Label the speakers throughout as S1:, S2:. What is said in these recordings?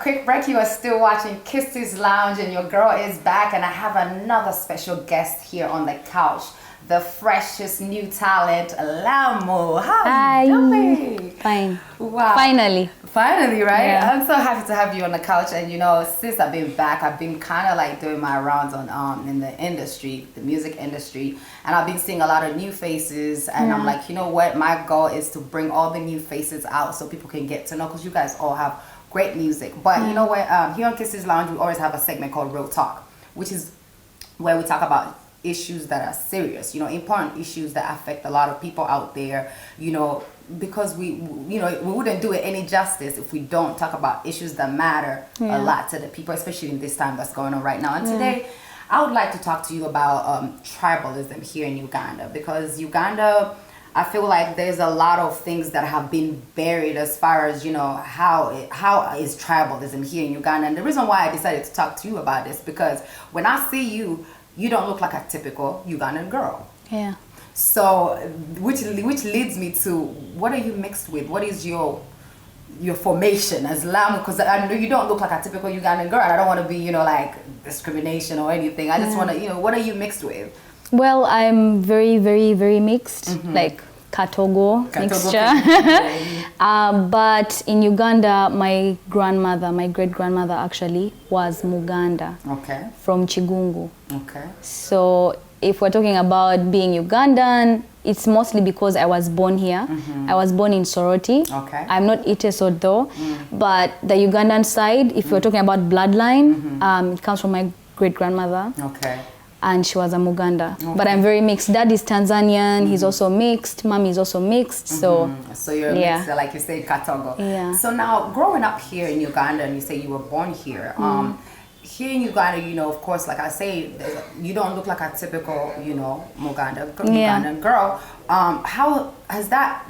S1: quick break. You are still watching Kisses Lounge and your girl is back, and I have another special guest here on the couch. The freshest new talent, Lamu. How are you doing?
S2: Fine.
S1: Wow.
S2: Finally,
S1: right?
S2: Yeah.
S1: I'm so happy to have you on the couch. And you know, since I've been back, I've been kind of like doing my rounds on in the industry, the music industry, and I've been seeing a lot of new faces. And I'm like, you know what? My goal is to bring all the new faces out so people can get to know, because you guys all have great music. But you know what? Here on Kisses Lounge, we always have a segment called Real Talk, which is where we talk about issues that are serious, you know, important issues that affect a lot of people out there, you know, because we wouldn't do it any justice if we don't talk about issues that matter a lot to the people, especially in this time that's going on right now. And today, I would like to talk to you about tribalism here in Uganda, because Uganda, I feel like there's a lot of things that have been buried as far as, you know, how is tribalism here in Uganda. And the reason why I decided to talk to you about this, because when I see you, you don't look like a typical Ugandan girl.
S2: Yeah.
S1: So, which leads me to, what are you mixed with? What is your formation as Lamu? Because I know you don't look like a typical Ugandan girl, and I don't want to be, you know, like discrimination or anything. I just want to, you know, what are you mixed with?
S2: Well, I'm very, very, very mixed, like Katogo mixture. But in Uganda, my great-grandmother actually was Muganda.
S1: Okay.
S2: From Chigungu.
S1: Okay.
S2: So if we're talking about being Ugandan, it's mostly because I was born here. I was born in Soroti.
S1: Okay.
S2: I'm not Iteso though, but the Ugandan side, if we're talking about bloodline, it comes from my great-grandmother.
S1: Okay.
S2: And she was a Muganda. Okay. But I'm very mixed. Dad is Tanzanian, he's also mixed, Mommy is also mixed, so
S1: you're a mixed, like you say, Katogo.
S2: Yeah.
S1: So now, growing up here in Uganda, and you say you were born here, here in Uganda, you know, of course, like I say, you don't look like a typical, you know, Ugandan girl. How has that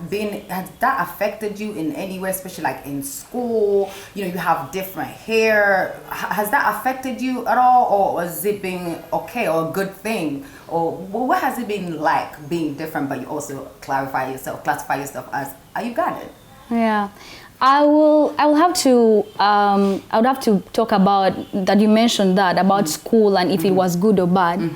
S1: affected you in any way, especially like in school? You know, you have different hair. Has that affected you at all, or has it been okay or a good thing? Or what has it been like being different, but you also classify yourself as a Ugandan?
S2: Yeah. I would have to talk about that. You mentioned that about school and if it was good or bad.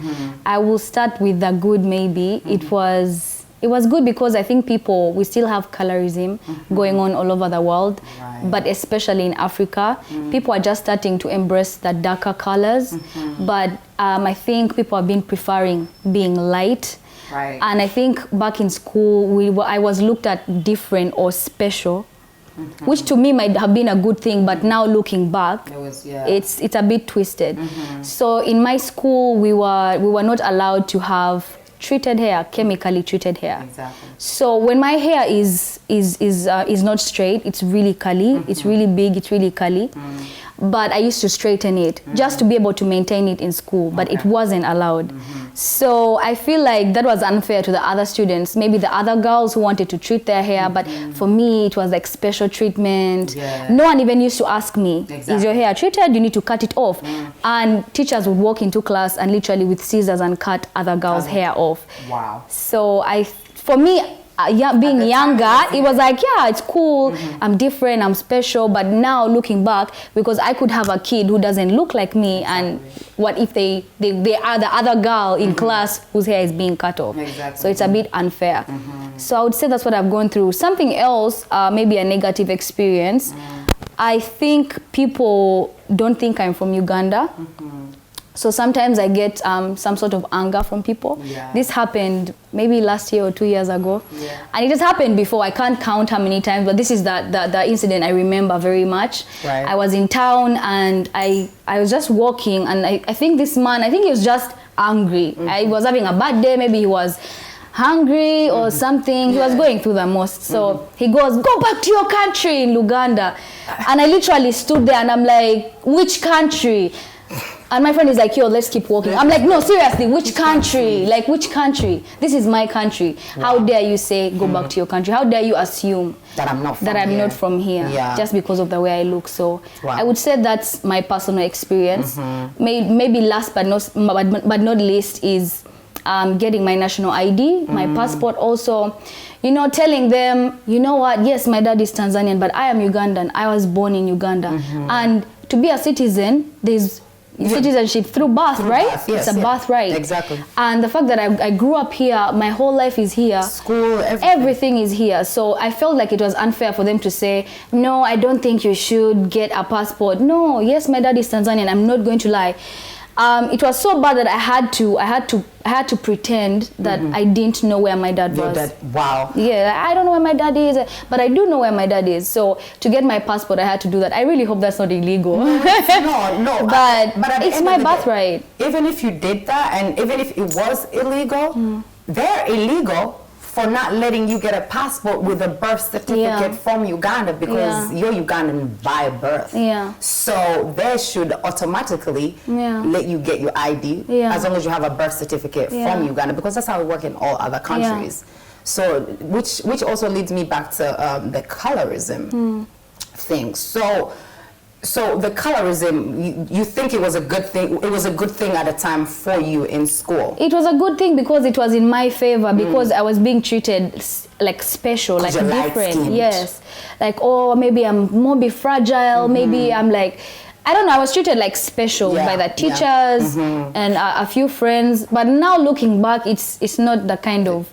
S2: I will start with the good. Maybe it was good because I think we still have colorism going on all over the world, but especially in Africa, people are just starting to embrace the darker colors. But I think people have been preferring being light.
S1: Right.
S2: And I think back in school, I was looked at different or special. Which to me might have been a good thing, but now looking back, it's a bit twisted. So in my school, we were not allowed to have treated hair, chemically treated hair.
S1: Exactly.
S2: So when my hair is not straight, it's really curly, it's really big, it's really curly. But I used to straighten it just to be able to maintain it in school, but it wasn't allowed. So I feel like that was unfair to the other students, maybe the other girls who wanted to treat their hair, but for me it was like special treatment. No one even used to ask me, is your hair treated? You need to cut it off. And teachers would walk into class and literally with scissors and cut other girls' hair off.
S1: Wow.
S2: So for me, being younger, it was like, yeah, it's cool, I'm different, I'm special. But now looking back, because I could have a kid who doesn't look like me, and what if they are the other girl in class whose hair is being cut off? So it's a bit unfair. So I would say that's what I've gone through. Something else, maybe a negative experience. I think people don't think I'm from Uganda. So sometimes I get some sort of anger from people. This happened maybe last year or 2 years ago. And it has happened before. I can't count how many times, but this is the incident I remember very much. I was in town and I was just walking, and I think this man, I think he was just angry. I was having a bad day, maybe he was hungry or something. He was going through the most. So he goes, "Go back to your country," in Luganda. And I literally stood there and I'm like, "Which country?" And my friend is like, "Yo, let's keep walking." I'm like, "No, seriously, which country? Like, which country? This is my country. How dare you say go back to your country? How dare you assume
S1: that I'm not
S2: from here just because of the way I look?" So I would say that's my personal experience. Maybe last but not least is getting my national ID, my passport also. you know, telling them, you know what, yes, my dad is Tanzanian, but I am Ugandan. I was born in Uganda. And to be a citizen, there's citizenship through birth, right?
S1: Birth, yes,
S2: it's a birthright.
S1: Exactly.
S2: And the fact that I grew up here, my whole life is here.
S1: School,
S2: everything is here. So I felt like it was unfair for them to say, no, I don't think you should get a passport. No, yes, my dad is Tanzanian. I'm not going to lie. It was so bad that I had to pretend that I didn't know where my dad was.
S1: Wow.
S2: Yeah, I don't know where my dad is, but I do know where my dad is. So to get my passport, I had to do that. I really hope that's not illegal.
S1: No.
S2: But it's my birthright.
S1: Even if you did that, and even if it was illegal, they're illegal for not letting you get a passport with a birth certificate from Uganda, because you're Ugandan by birth.
S2: Yeah.
S1: So they should automatically let you get your ID as long as you have a birth certificate from Uganda, because that's how it works in all other countries. So which also leads me back to the colorism thing. So the colorism, you think it was a good thing? It was a good thing at the time for you in school.
S2: It was a good thing because it was in my favor, because I was being treated like special, like different. Yes, like, oh, maybe I'm more fragile. Maybe I'm like, I don't know. I was treated like special by the teachers and a few friends. But now looking back, it's not the kind of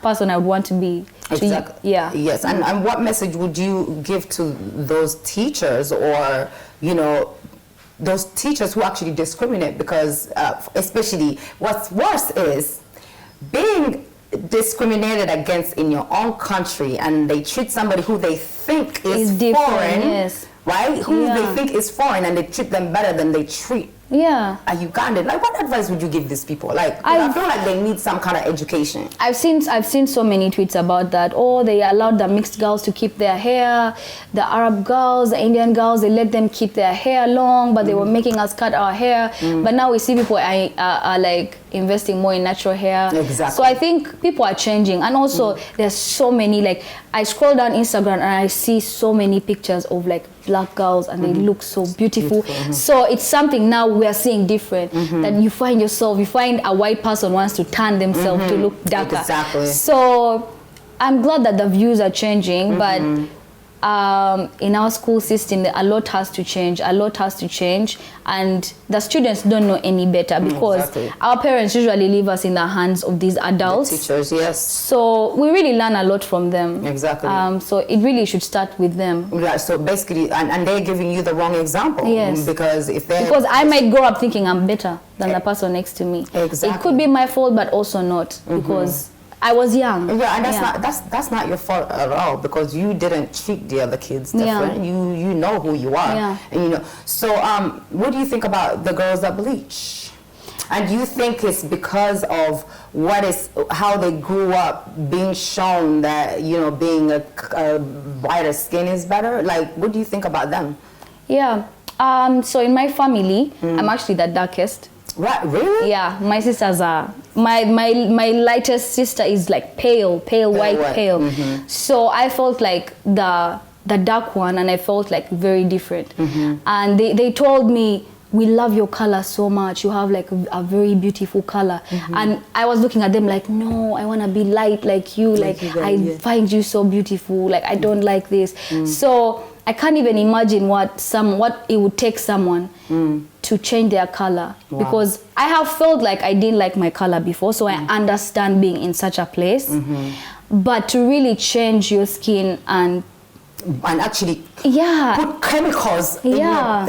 S2: person I would want to be.
S1: Exactly. Yes. And what message would you give to those teachers, or, you know, those teachers who actually discriminate? Because especially what's worse is being discriminated against in your own country, and they treat somebody who they think is foreign, right? Who they think is foreign, and they treat them better than they treat a Ugandan. Like, what advice would you give these people? Like, I feel like they need some kind of education.
S2: I've seen so many tweets about that. Oh, they allowed the mixed girls to keep their hair, the Arab girls, the Indian girls, they let them keep their hair long, but they were making us cut our hair. But now we see people are like investing more in natural hair.
S1: Exactly.
S2: So I think people are changing, and also there's so many, like, I scroll down Instagram and I see so many pictures of like black girls, and they look so beautiful. So it's something now we are seeing different, that you find a white person wants to tan themselves to look darker.
S1: Exactly.
S2: So I'm glad that the views are changing, but in our school system, a lot has to change. And the students don't know any better, because our parents usually leave us in the hands of these adults.
S1: The teachers, yes.
S2: So we really learn a lot from them.
S1: Exactly.
S2: So it really should start with them.
S1: Yeah, so basically, and they're giving you the wrong example.
S2: Yes.
S1: Because
S2: I might grow up thinking I'm better than the person next to me.
S1: Exactly.
S2: It could be my fault, but also not, because I was young.
S1: Yeah, and that's not your fault at all, because you didn't treat the other kids different. You know who you are. And you know. So what do you think about the girls that bleach? And do you think it's because of how they grew up being shown that, you know, being a whiter skin is better? Like, what do you think about them?
S2: Yeah. So in my family, I'm actually the darkest.
S1: What, really?
S2: Yeah, my sisters are. My lightest sister is like pale white. So I felt like the dark one, and I felt like very different. And they told me, we love your color so much. You have like a very beautiful color. And I was looking at them like, no, I want to be light like you. Like I find you so beautiful. Like I don't like this. So I can't even imagine what it would take someone to change their color, because I have felt like I didn't like my color before, so I understand being in such a place. But to really change your skin and
S1: actually put chemicals in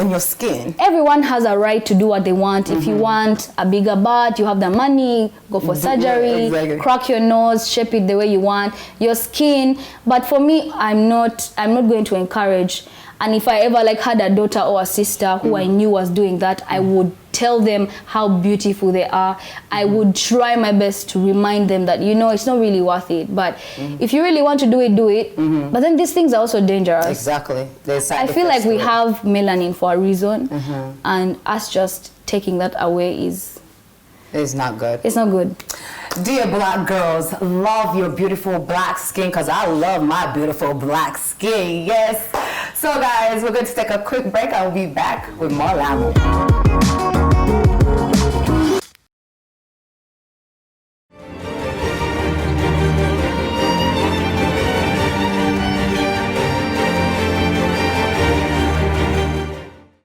S1: your skin.
S2: Everyone has a right to do what they want. If you want a bigger butt, you have the money, go for surgery, crack your nose, shape it the way you want, your skin. But for me, I'm not going to encourage. And if I ever like had a daughter or a sister who I knew was doing that, I would tell them how beautiful they are. I would try my best to remind them that, you know, it's not really worth it. But if you really want to do it, do it. But then these things are also dangerous.
S1: Exactly.
S2: I feel like we have melanin for a reason, and us just taking that away is
S1: not good.
S2: It's not good.
S1: Dear black girls, love your beautiful black skin, because I love my beautiful black skin. Yes. So guys, we're going to take a quick break. I'll be back with more Lamu.